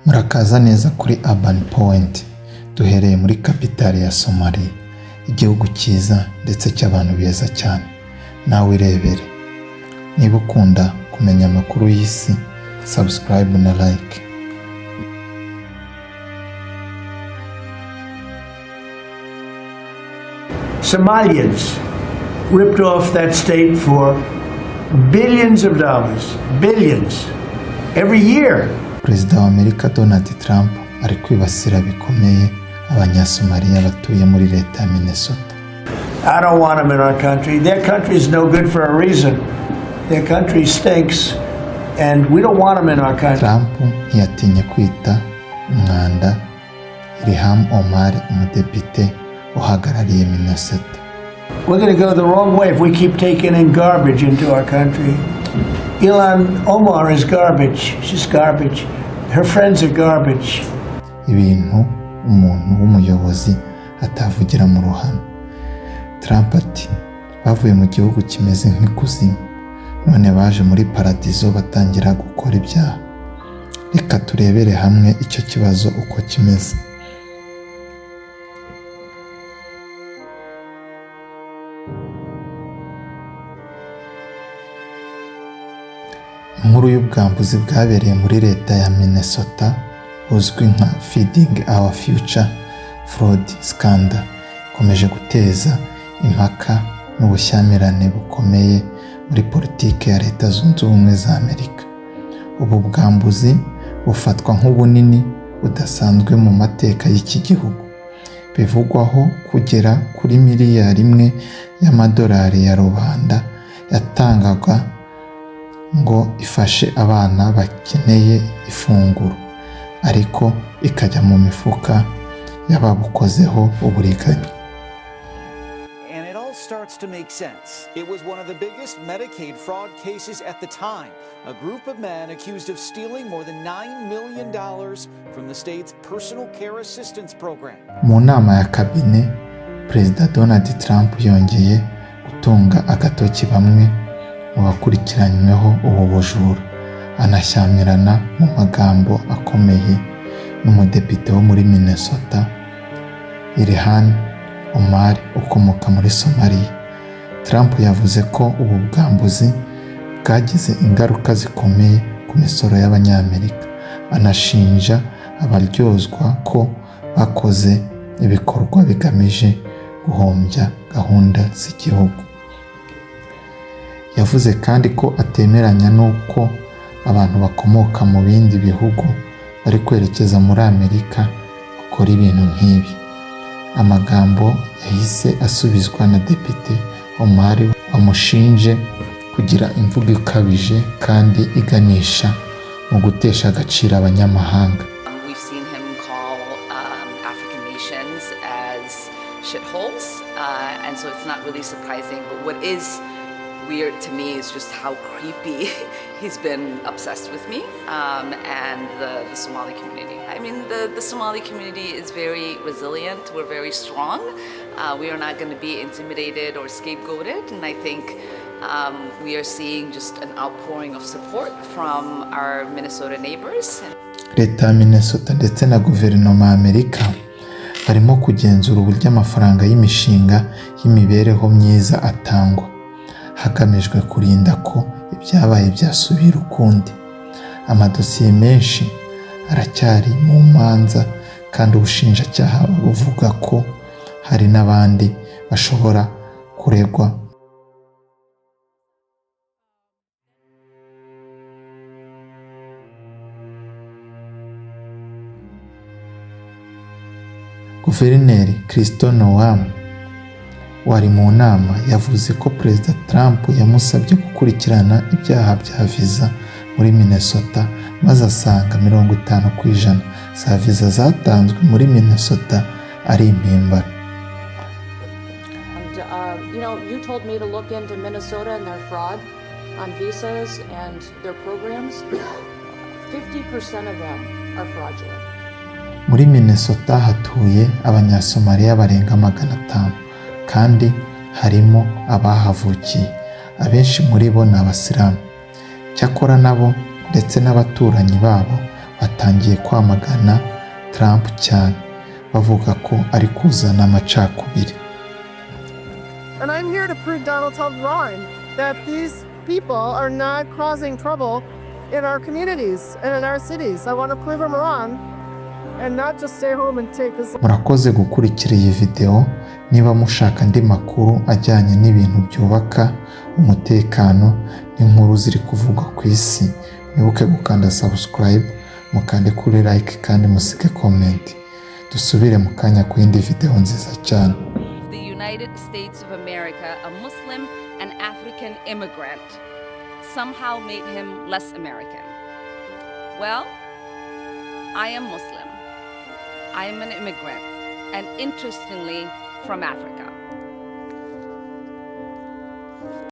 Murakaza neza kuri Urban Point. Duhereye muri kapitali ya Somalia, igihugu cyiza ndetse cy'abantu beza cyane. Nawe irebere. Niba ukunda kumenya amakuru y'isi, subscribe na like. Somalians ripped off that state for billions of dollars, billions, every year. Perezida wa Amerika Donald Trump ari kwibasira bikomeye abanyasomaliya batuye muri leta ya Minnesota. I don't want them in our country. Their country is no good for a reason. Their country stinks, and we don't want them in our country. Trump ntiyatinye kwita umwanda Ilhan Omar, umudepite uhagarariye Minnesota. We're going to go the wrong way if we keep taking in garbage into our country. Ilhan Omar is garbage. She's garbage. Her friends are garbage. Ibintu umuntu w'umuyobozi atavugira mu ruhame. Trump ati bavuye mu gihugu kimeze nk'ikuzimu, none baje muri paradizo batangira gukora ibyaha. Reka turebere hamwe icyo kibazo uko kimeze. Inkuru y'ubwambuzi bwabereye muri leta ya Minnesota uzwi nka Feeding Our Future Fraud Scandal ikomeje guteza impaka n'ubushyamirane bukomeye muri politiki ya Leta Zunze Ubumwe za Amerika. Ubu bwambuzi bufatwa nk'ubunini budasanzwe mu mateka y'iki gihugu, bivugwaho kugera kuri miliyari imwe y'amadolari ya rubanda yatangaga ngo ifashe abana bakeneye ifunguro, ariko ikajya mu mifuka y'ababukozeho uburiganya. And it all starts to make sense. It was one of the biggest Medicaid fraud cases at the time. A group of men accused of stealing more than $9 million from the state's personal care assistance program. Mu nama ya kabine, Perezida Donald Trump yongeye gutunga agatoki bamwe mu bakurikiranyweho ubu bujura, anashyamirana mu magambo akomeye n'umudepite wo muri Minnesota Ilhan Omar ukomoka muri Somalia. Trump yavuze ko ubu bwambuzi bwagize ingaruka zikomeye ku misoro y'abanyamerika, anashinja abaryozwa ko bakoze ibikorwa bigamije guhombya gahunda z'igihugu. Yavuze kandi ko atemeranya n'uko abantu bakomoka mu bindi bihugu bari kwerekeza muri Amerika bakora ibintu nk'ibi. Amagambo yahise asubizwa na Depite Omar wamushinje kugira imvugo ikabije kandi iganisha mu gutesha agaciro abanyamahanga. We've seen him call African nations as shitholes, and so it's not really surprising. But what is weird to me is just how creepy he's been obsessed with me and the Somali community. I mean, the Somali community is very resilient. We're very strong. We are not going to be intimidated or scapegoated, and I think we are seeing just an outpouring of support from our Minnesota neighbors. Leta ya Minnesota ndetse na guverinoma ya Amerika barimo kugenzura uburyo amafaranga y'imishinga y'imibereho myiza atangwa, hagamijwe kurinda ko ibyabaye byasubira ukundi. Amadosiye menshi aracyari mu manza kandi ubushinjacyaha buvuga ko hari n'abandi bashobora kuregwa. Guverineri Kristo Noam wari mu nama yavuze ko Perezida Trump yamusabye gukurikirana ibyaha bya viza muri Minnesota, maze asanga 50% za viza zatanzwe muri Minnesota ari impimbano. You told me to look into Minnesota and their fraud on visas and their programs. 50% of them are fraudulent. Muri Minnesota hatuye abanyasomaliya barenga 500, kandi harimo abahavukiye. Abenshi muri bo ni Abasilamu. Cyakora nabo ndetse n'abaturanyi babo batangiye kwamagana Trump cyane bavuga ko ari kuzana amacakubiri. And I'm here to prove Donald Trump wrong, that these people are not causing trouble in our communities and in our cities. I want to prove him wrong and not just stay home and take this. Murakoze gukurikira iyi video. Niba mushaka andi makuru ajyanye n'ibintu byubaka umutekano n'inkuru ziri kuvugwa ku isi, mwibuke gukanda subscribe, mukande kuri like kandi musige comment. Dusubire mu kanya ku yindi video nziza cyane. The United States of America, a Muslim and African immigrant, somehow made him less American. Well, I am Muslim. I am an immigrant, and interestingly, from Africa.